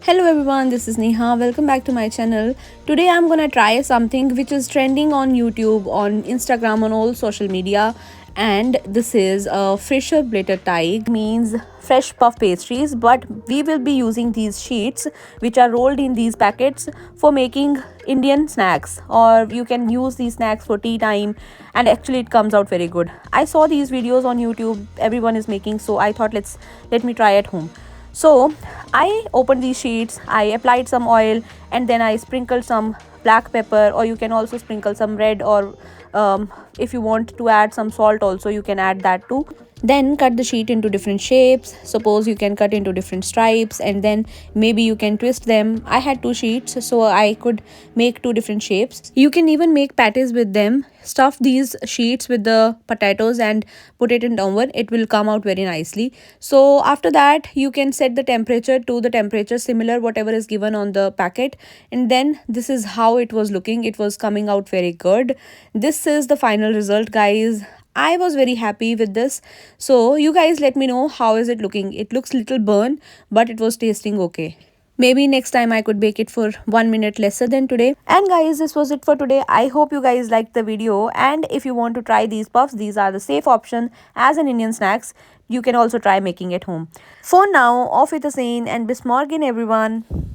Hello everyone, this is Neha. Welcome back to my channel. Today I'm gonna try something which is trending on YouTube, on Instagram, on all social media, and this is a Frischer Blätterteig, means fresh puff pastries. But we will be using these sheets which are rolled in these packets for making Indian snacks, or you can use these snacks for tea time, and actually it comes out very good. I saw these videos on YouTube, everyone is making, so I thought let me try at home. So I opened these sheets, I applied some oil, and then I sprinkled some black pepper, or you can also sprinkle some red, or if you want to add some salt also you can add that too. Then cut the sheet into different shapes. Suppose you can cut into different stripes, and then maybe you can twist them. I had two sheets, so I could make two different shapes. You can even make patties with them. Stuff these sheets with the potatoes and put it in oven. It will come out very nicely. So after that you can set the temperature to the temperature similar whatever is given on the packet, and then this is how it was looking. It was coming out very good. This is the final result, guys. I was very happy with this. So you guys let me know how is it looking. It looks little burn, but it was tasting okay. Maybe next time I could bake it for 1 minute lesser than today. And guys, this was it for today. I hope you guys liked the video. And if you want to try these puffs, these are the safe option as an Indian snacks. You can also try making at home. For now, off with the scene and bis morgen everyone.